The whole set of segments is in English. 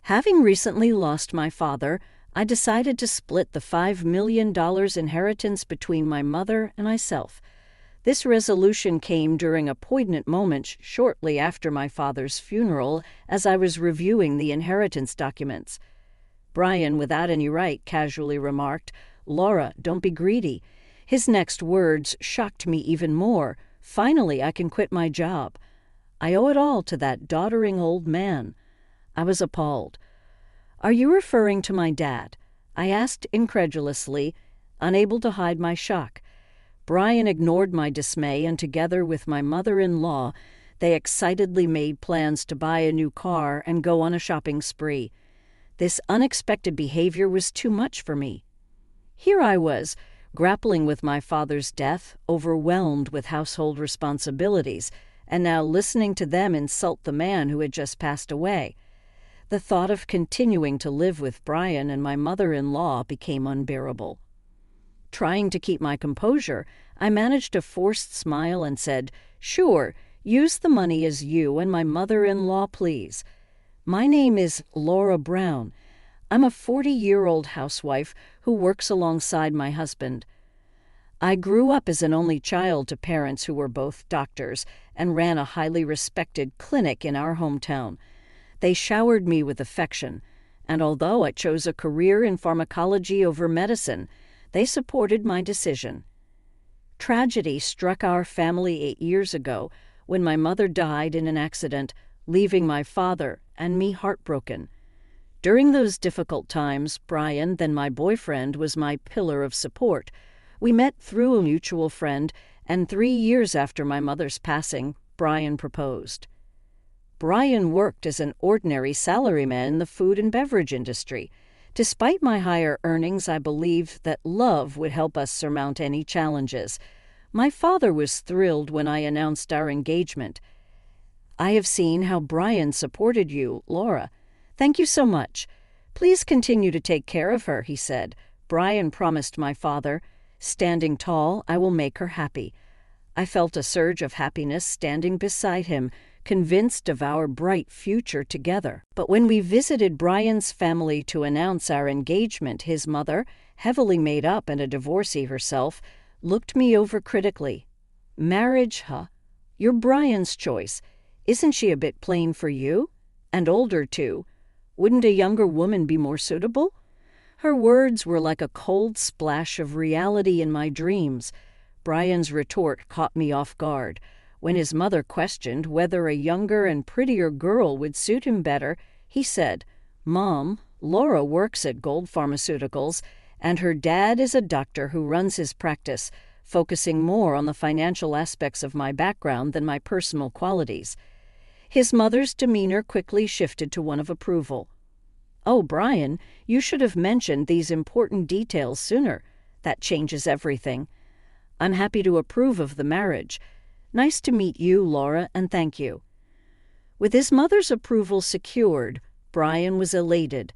Having recently lost my father, I decided to split the $5 million inheritance between my mother and myself. This resolution came during a poignant moment shortly after my father's funeral as I was reviewing the inheritance documents. Brian, without any right, casually remarked, "Laura, don't be greedy." His next words shocked me even more. Finally, I can quit my job. I owe it all to that doddering old man. I was appalled. "Are you referring to my dad?" I asked incredulously, unable to hide my shock. Brian ignored my dismay, and together with my mother-in-law, they excitedly made plans to buy a new car and go on a shopping spree. This unexpected behavior was too much for me. Here I was, grappling with my father's death, overwhelmed with household responsibilities, and now listening to them insult the man who had just passed away. The thought of continuing to live with Brian and my mother-in-law became unbearable. Trying to keep my composure, I managed a forced smile and said, "Sure, use the money as you and my mother-in-law please. My name is Laura Brown. I'm a 40-year-old housewife who works alongside my husband. I grew up as an only child to parents who were both doctors and ran a highly respected clinic in our hometown. They showered me with affection, and although I chose a career in pharmacology over medicine, they supported my decision. Tragedy struck our family 8 years ago when my mother died in an accident, leaving my father and me heartbroken. During those difficult times, Brian, then my boyfriend, was my pillar of support. We met through a mutual friend, and 3 years after my mother's passing, Brian proposed. Brian worked as an ordinary salaryman in the food and beverage industry. Despite my higher earnings, I believed that love would help us surmount any challenges. My father was thrilled when I announced our engagement. "I have seen how Brian supported you, Laura. Thank you so much. Please continue to take care of her," he said. Brian promised my father, "Standing tall, I will make her happy." I felt a surge of happiness standing beside him, convinced of our bright future together. But when we visited Brian's family to announce our engagement, his mother, heavily made up and a divorcee herself, looked me over critically. "Marriage, huh? You're Brian's choice. Isn't she a bit plain for you? And older, too. Wouldn't a younger woman be more suitable?" Her words were like a cold splash of reality in my dreams. Brian's retort caught me off guard. When his mother questioned whether a younger and prettier girl would suit him better, he said, "Mom, Laura works at Gold Pharmaceuticals, and her dad is a doctor who runs his practice, focusing more on the financial aspects of my background than my personal qualities." His mother's demeanor quickly shifted to one of approval. "Oh, Brian, you should have mentioned these important details sooner. That changes everything. I'm happy to approve of the marriage. Nice to meet you, Laura, and thank you." With his mother's approval secured, Brian was elated.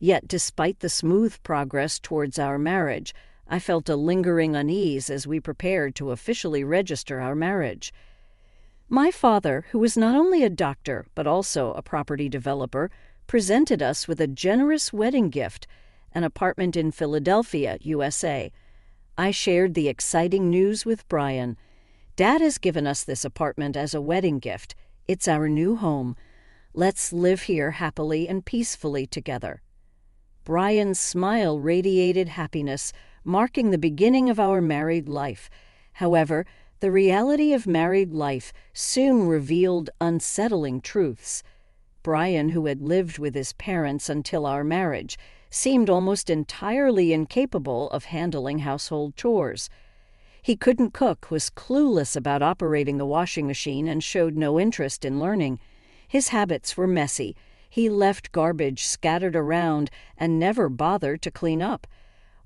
Yet, despite the smooth progress towards our marriage, I felt a lingering unease as we prepared to officially register our marriage. My father, who was not only a doctor but also a property developer, presented us with a generous wedding gift, an apartment in Philadelphia, USA. I shared the exciting news with Brian. "Dad has given us this apartment as a wedding gift. It's our new home. Let's live here happily and peacefully together." Brian's smile radiated happiness, marking the beginning of our married life. However, the reality of married life soon revealed unsettling truths. Brian, who had lived with his parents until our marriage, seemed almost entirely incapable of handling household chores. He couldn't cook, was clueless about operating the washing machine, and showed no interest in learning. His habits were messy. He left garbage scattered around and never bothered to clean up.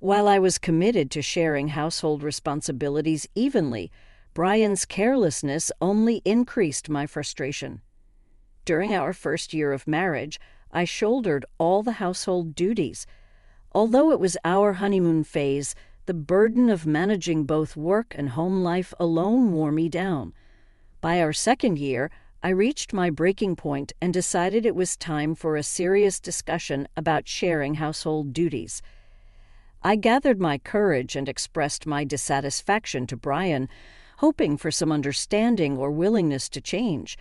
While I was committed to sharing household responsibilities evenly, Brian's carelessness only increased my frustration. During our first year of marriage, I shouldered all the household duties. Although it was our honeymoon phase, the burden of managing both work and home life alone wore me down. By our second year, I reached my breaking point and decided it was time for a serious discussion about sharing household duties. I gathered my courage and expressed my dissatisfaction to Brian, hoping for some understanding or willingness to change.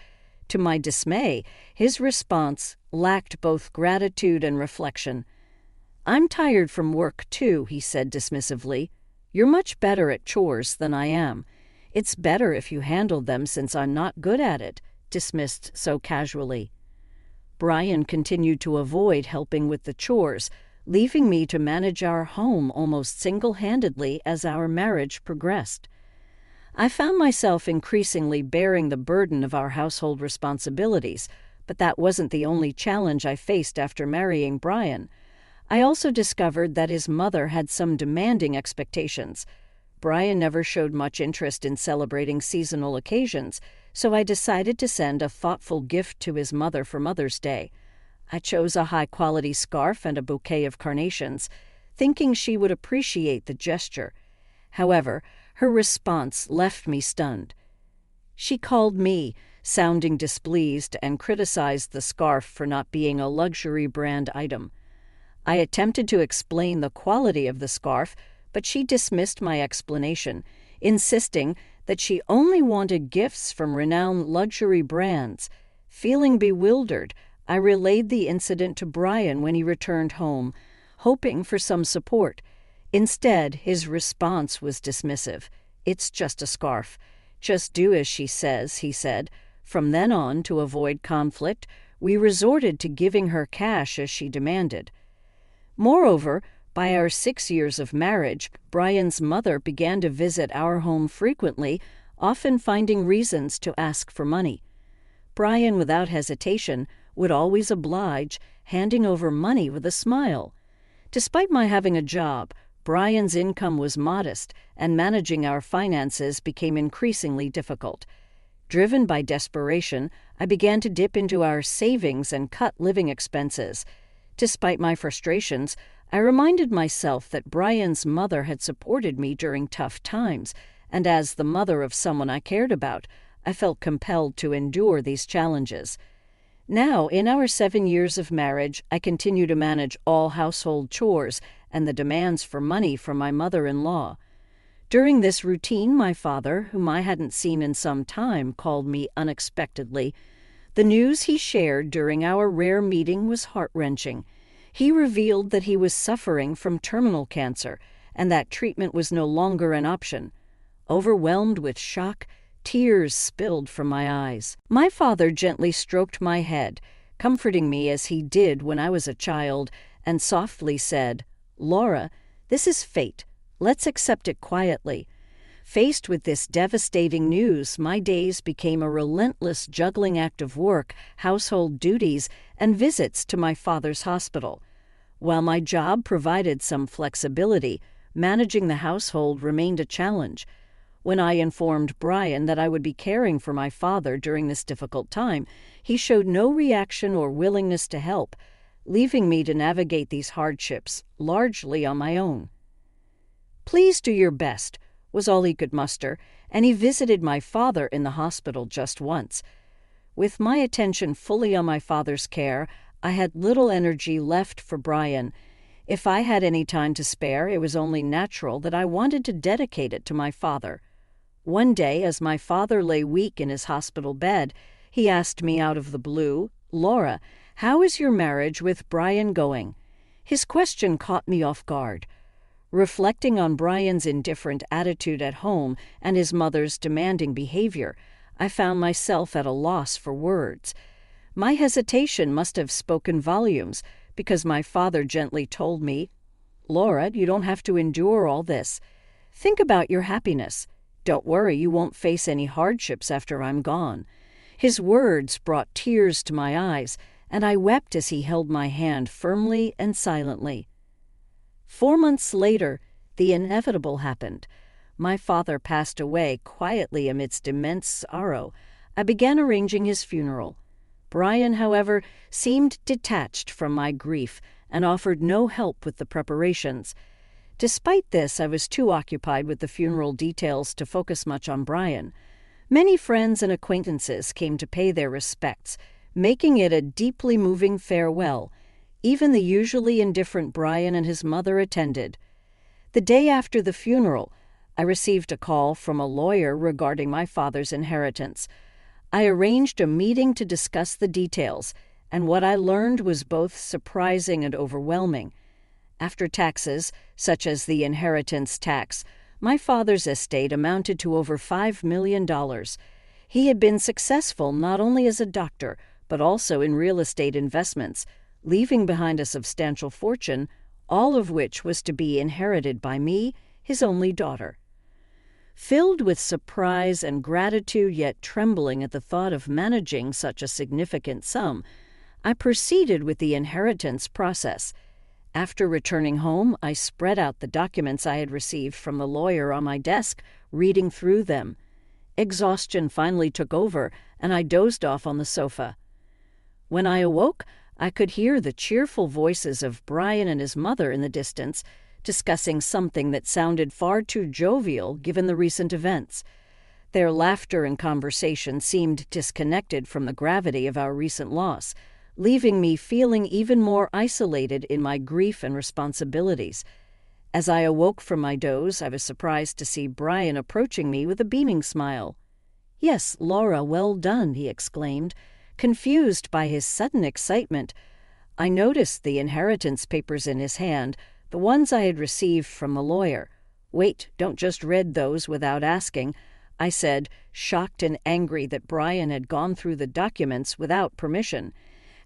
To my dismay, his response lacked both gratitude and reflection. "I'm tired from work, too," he said dismissively. "You're much better at chores than I am. It's better if you handled them since I'm not good at it," dismissed so casually. Brian continued to avoid helping with the chores, leaving me to manage our home almost single-handedly as our marriage progressed. I found myself increasingly bearing the burden of our household responsibilities, but that wasn't the only challenge I faced after marrying Brian. I also discovered that his mother had some demanding expectations. Brian never showed much interest in celebrating seasonal occasions, so I decided to send a thoughtful gift to his mother for Mother's Day. I chose a high-quality scarf and a bouquet of carnations, thinking she would appreciate the gesture. However, her response left me stunned. She called me, sounding displeased, and criticized the scarf for not being a luxury brand item. I attempted to explain the quality of the scarf, but she dismissed my explanation, insisting that she only wanted gifts from renowned luxury brands. Feeling bewildered, I relayed the incident to Brian when he returned home, hoping for some support. Instead, his response was dismissive. "It's just a scarf. Just do as she says," he said. From then on, to avoid conflict, we resorted to giving her cash as she demanded. Moreover, by our 6 years of marriage, Brian's mother began to visit our home frequently, often finding reasons to ask for money. Brian, without hesitation, would always oblige, handing over money with a smile. Despite my having a job, Brian's income was modest, and managing our finances became increasingly difficult. Driven by desperation, I began to dip into our savings and cut living expenses. Despite my frustrations, I reminded myself that Brian's mother had supported me during tough times, and as the mother of someone I cared about, I felt compelled to endure these challenges. Now, in our 7 years of marriage, I continue to manage all household chores and the demands for money from my mother-in-law. During this routine, my father, whom I hadn't seen in some time, called me unexpectedly. The news he shared during our rare meeting was heart-wrenching. He revealed that he was suffering from terminal cancer and that treatment was no longer an option. Overwhelmed with shock, tears spilled from my eyes. My father gently stroked my head, comforting me as he did when I was a child, and softly said, "Laura, this is fate. Let's accept it quietly." Faced with this devastating news, my days became a relentless juggling act of work, household duties, and visits to my father's hospital. While my job provided some flexibility, managing the household remained a challenge. When I informed Brian that I would be caring for my father during this difficult time, he showed no reaction or willingness to help, leaving me to navigate these hardships largely on my own. "Please do your best," was all he could muster, and he visited my father in the hospital just once. With my attention fully on my father's care, I had little energy left for Brian. If I had any time to spare, it was only natural that I wanted to dedicate it to my father. One day, as my father lay weak in his hospital bed, he asked me out of the blue, "Laura, how is your marriage with Brian going?" His question caught me off guard. Reflecting on Brian's indifferent attitude at home and his mother's demanding behavior, I found myself at a loss for words. My hesitation must have spoken volumes, because my father gently told me, "Laura, you don't have to endure all this. Think about your happiness. Don't worry, you won't face any hardships after I'm gone." His words brought tears to my eyes, and I wept as he held my hand firmly and silently. 4 months later, the inevitable happened. My father passed away quietly amidst immense sorrow. I began arranging his funeral. Brian, however, seemed detached from my grief and offered no help with the preparations. Despite this, I was too occupied with the funeral details to focus much on Brian. Many friends and acquaintances came to pay their respects, making it a deeply moving farewell. Even the usually indifferent Brian and his mother attended. The day after the funeral, I received a call from a lawyer regarding my father's inheritance. I arranged a meeting to discuss the details, and what I learned was both surprising and overwhelming. After taxes, such as the inheritance tax, my father's estate amounted to over $5 million. He had been successful not only as a doctor, but also in real estate investments, leaving behind a substantial fortune, all of which was to be inherited by me, his only daughter. Filled with surprise and gratitude, yet trembling at the thought of managing such a significant sum, I proceeded with the inheritance process. After returning home, I spread out the documents I had received from the lawyer on my desk, reading through them. Exhaustion finally took over, and I dozed off on the sofa. When I awoke, I could hear the cheerful voices of Brian and his mother in the distance, discussing something that sounded far too jovial given the recent events. Their laughter and conversation seemed disconnected from the gravity of our recent loss, leaving me feeling even more isolated in my grief and responsibilities. As I awoke from my doze, I was surprised to see Brian approaching me with a beaming smile. "Yes, Laura, well done," he exclaimed, confused by his sudden excitement. I noticed the inheritance papers in his hand, the ones I had received from the lawyer. "Wait, don't just read those without asking," I said, shocked and angry that Brian had gone through the documents without permission.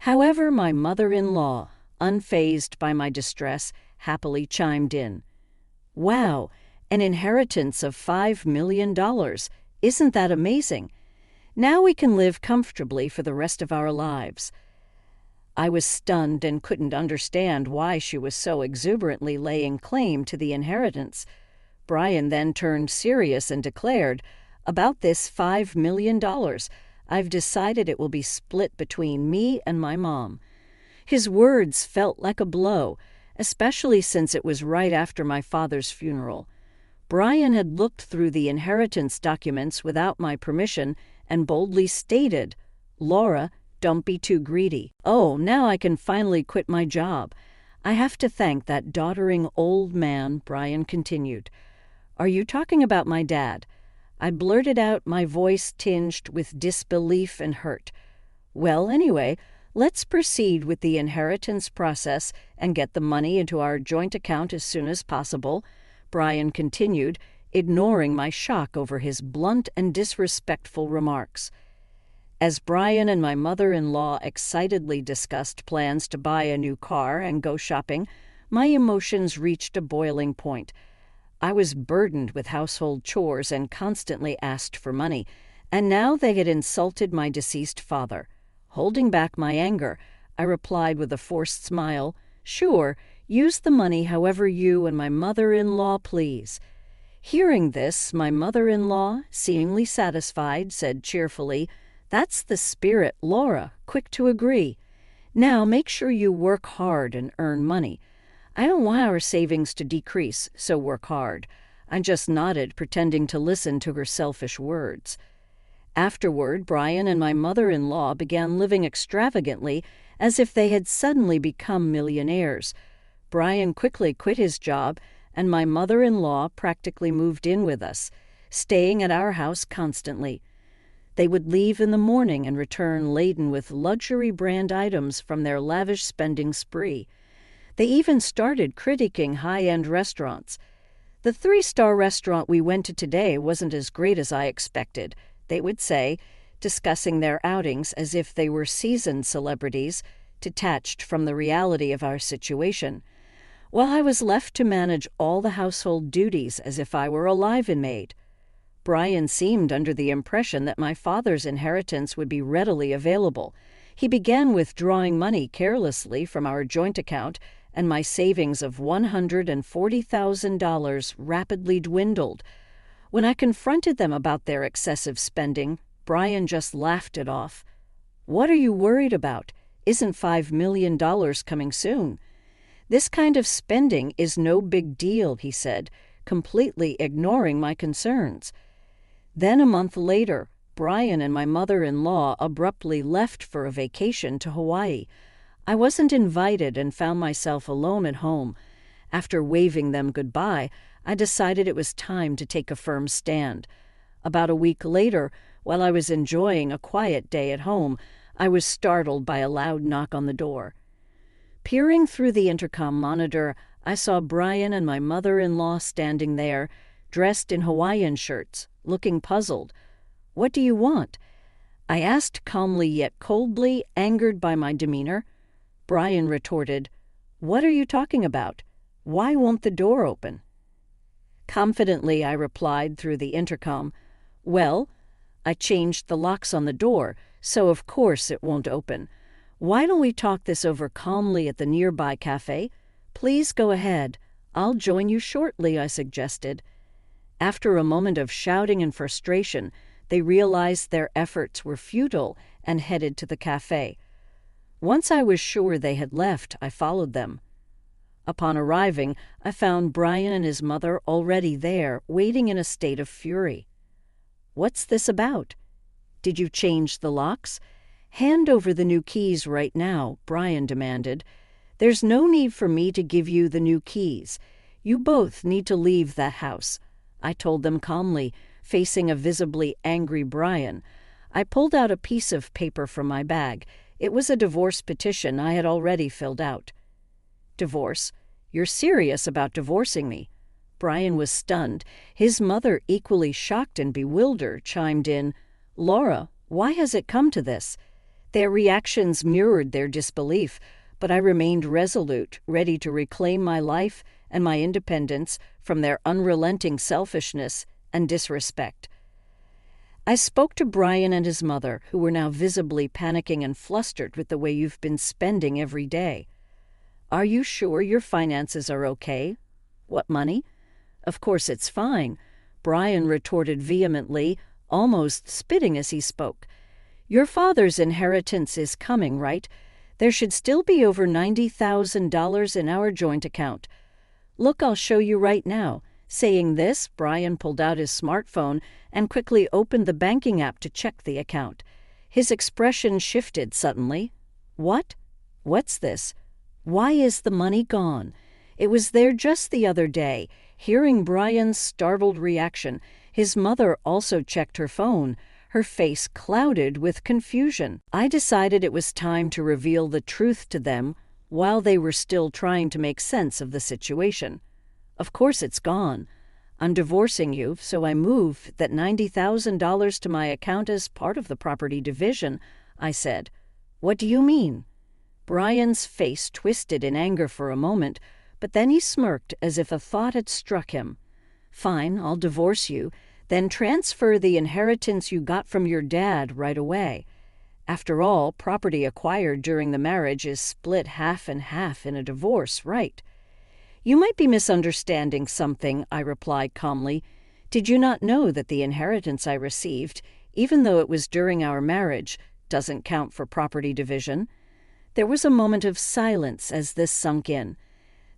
However, my mother-in-law, unfazed by my distress, happily chimed in. "Wow, an inheritance of $5 million. Isn't that amazing? Now we can live comfortably for the rest of our lives." I was stunned and couldn't understand why she was so exuberantly laying claim to the inheritance. Brian then turned serious and declared, "About this $5 million, I've decided it will be split between me and my mom." His words felt like a blow, especially since it was right after my father's funeral. Brian had looked through the inheritance documents without my permission and boldly stated, "Laura, don't be too greedy. Oh, now I can finally quit my job. I have to thank that doddering old man," Brian continued. "Are you talking about my dad?" I blurted out, my voice tinged with disbelief and hurt. "Well, anyway, let's proceed with the inheritance process and get the money into our joint account as soon as possible," Brian continued, ignoring my shock over his blunt and disrespectful remarks. As Brian and my mother-in-law excitedly discussed plans to buy a new car and go shopping, my emotions reached a boiling point. I was burdened with household chores and constantly asked for money, and now they had insulted my deceased father. Holding back my anger, I replied with a forced smile, "Sure, use the money however you and my mother-in-law please." Hearing this, my mother-in-law, seemingly satisfied, said cheerfully, "That's the spirit, Laura, quick to agree. Now make sure you work hard and earn money. I don't want our savings to decrease, so work hard." I just nodded, pretending to listen to her selfish words. Afterward, Brian and my mother-in-law began living extravagantly as if they had suddenly become millionaires. Brian quickly quit his job, and my mother-in-law practically moved in with us, staying at our house constantly. They would leave in the morning and return laden with luxury brand items from their lavish spending spree. They even started critiquing high-end restaurants. "The 3-star restaurant we went to today wasn't as great as I expected," they would say, discussing their outings as if they were seasoned celebrities, detached from the reality of our situation, while I was left to manage all the household duties as if I were a live-in maid. Brian seemed under the impression that my father's inheritance would be readily available. He began withdrawing money carelessly from our joint account, and my savings of $140,000 rapidly dwindled. When I confronted them about their excessive spending, Brian just laughed it off. "What are you worried about? Isn't $5 million coming soon? This kind of spending is no big deal," he said, completely ignoring my concerns. Then a month later, Brian and my mother-in-law abruptly left for a vacation to Hawaii. I wasn't invited and found myself alone at home. After waving them goodbye, I decided it was time to take a firm stand. About a week later, while I was enjoying a quiet day at home, I was startled by a loud knock on the door. Peering through the intercom monitor, I saw Brian and my mother-in-law standing there, dressed in Hawaiian shirts, looking puzzled. "What do you want?" I asked calmly yet coldly, angered by my demeanor. Brian retorted, "What are you talking about? Why won't the door open?" Confidently, I replied through the intercom, "Well, I changed the locks on the door, so of course it won't open. Why don't we talk this over calmly at the nearby cafe? Please go ahead. I'll join you shortly," I suggested. After a moment of shouting and frustration, they realized their efforts were futile and headed to the cafe. Once I was sure they had left, I followed them. Upon arriving, I found Brian and his mother already there, waiting in a state of fury. "What's this about? Did you change the locks? Hand over the new keys right now," Brian demanded. "There's no need for me to give you the new keys. You both need to leave that house," I told them calmly, facing a visibly angry Brian. I pulled out a piece of paper from my bag. It was a divorce petition I had already filled out. "Divorce? You're serious about divorcing me?" Brian was stunned. His mother, equally shocked and bewildered, chimed in, "Laura, why has it come to this?" Their reactions mirrored their disbelief, but I remained resolute, ready to reclaim my life and my independence from their unrelenting selfishness and disrespect. I spoke to Brian and his mother, who were now visibly panicking and flustered with the way you've been spending every day. "Are you sure your finances are okay?" "What money?" "Of course it's fine," Brian retorted vehemently, almost spitting as he spoke. "Your father's inheritance is coming, right? There should still be over $90,000 in our joint account. Look, I'll show you right now." Saying this, Brian pulled out his smartphone and quickly opened the banking app to check the account. His expression shifted suddenly. "What? What's this? Why is the money gone?" It was there just the other day. Hearing Brian's startled reaction, his mother also checked her phone, her face clouded with confusion. I decided it was time to reveal the truth to them while they were still trying to make sense of the situation. "Of course it's gone. I'm divorcing you, so I moved that $90,000 to my account as part of the property division," I said. "What do you mean?" Brian's face twisted in anger for a moment, but then he smirked as if a thought had struck him. "Fine, I'll divorce you, then transfer the inheritance you got from your dad right away. After all, property acquired during the marriage is split half and half in a divorce, right?" "You might be misunderstanding something," I replied calmly. "Did you not know that the inheritance I received, even though it was during our marriage, doesn't count for property division?" There was a moment of silence as this sunk in.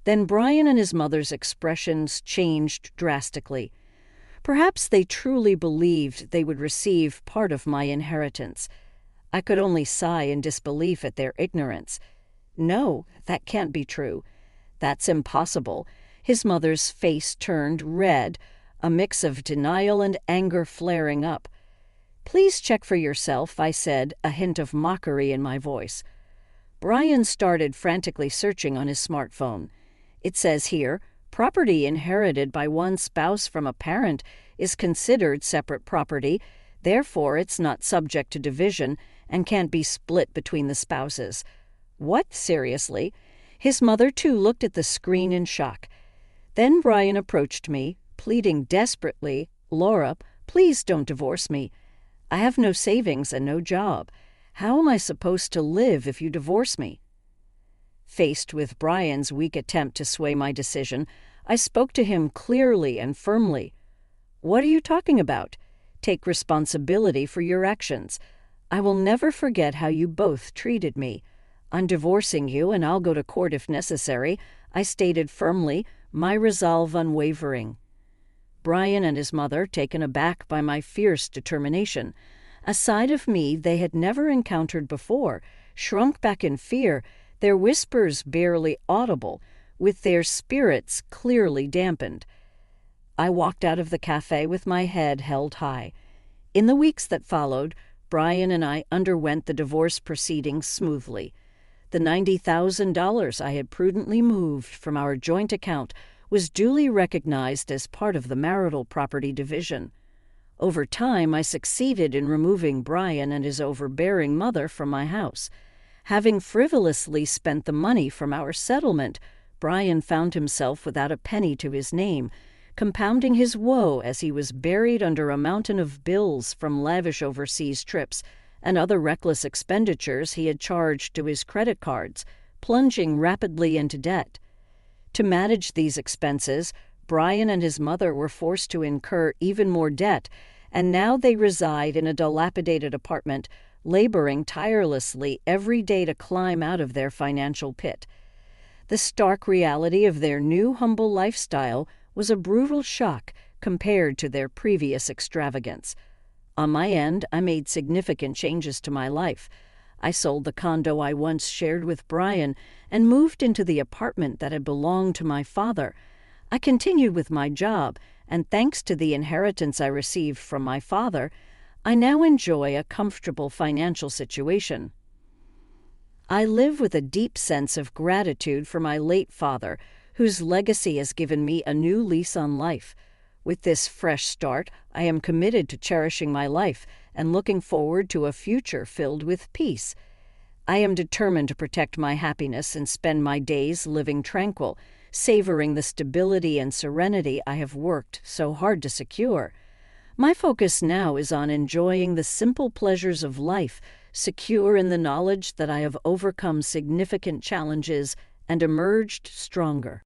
Then Brian and his mother's expressions changed drastically. Perhaps they truly believed they would receive part of my inheritance. I could only sigh in disbelief at their ignorance. "No, that can't be true. That's impossible." His mother's face turned red, a mix of denial and anger flaring up. "Please check for yourself," I said, a hint of mockery in my voice. Brian started frantically searching on his smartphone. "It says here, property inherited by one spouse from a parent is considered separate property, therefore it's not subject to division and can't be split between the spouses." "What, seriously?" His mother, too, looked at the screen in shock. Then Brian approached me, pleading desperately, "Laura, please don't divorce me. I have no savings and no job. How am I supposed to live if you divorce me?" Faced with Brian's weak attempt to sway my decision, I spoke to him clearly and firmly. "What are you talking about? Take responsibility for your actions. I will never forget how you both treated me. I'm divorcing you, and I'll go to court if necessary," I stated firmly, my resolve unwavering. Brian and his mother, taken aback by my fierce determination. A side of me they had never encountered before, shrunk back in fear, their whispers barely audible, with their spirits clearly dampened. I walked out of the cafe with my head held high. In the weeks that followed, Brian and I underwent the divorce proceedings smoothly. The $90,000 I had prudently moved from our joint account was duly recognized as part of the marital property division. Over time, I succeeded in removing Brian and his overbearing mother from my house. Having frivolously spent the money from our settlement, Brian found himself without a penny to his name, compounding his woe as he was buried under a mountain of bills from lavish overseas trips and other reckless expenditures he had charged to his credit cards, plunging rapidly into debt. To manage these expenses, Brian and his mother were forced to incur even more debt, and now they reside in a dilapidated apartment, laboring tirelessly every day to climb out of their financial pit. The stark reality of their new humble lifestyle was a brutal shock compared to their previous extravagance. On my end, I made significant changes to my life. I sold the condo I once shared with Brian and moved into the apartment that had belonged to my father. I continued with my job, and thanks to the inheritance I received from my father, I now enjoy a comfortable financial situation. I live with a deep sense of gratitude for my late father, whose legacy has given me a new lease on life. With this fresh start, I am committed to cherishing my life and looking forward to a future filled with peace. I am determined to protect my happiness and spend my days living tranquil, savoring the stability and serenity I have worked so hard to secure. My focus now is on enjoying the simple pleasures of life, secure in the knowledge that I have overcome significant challenges and emerged stronger.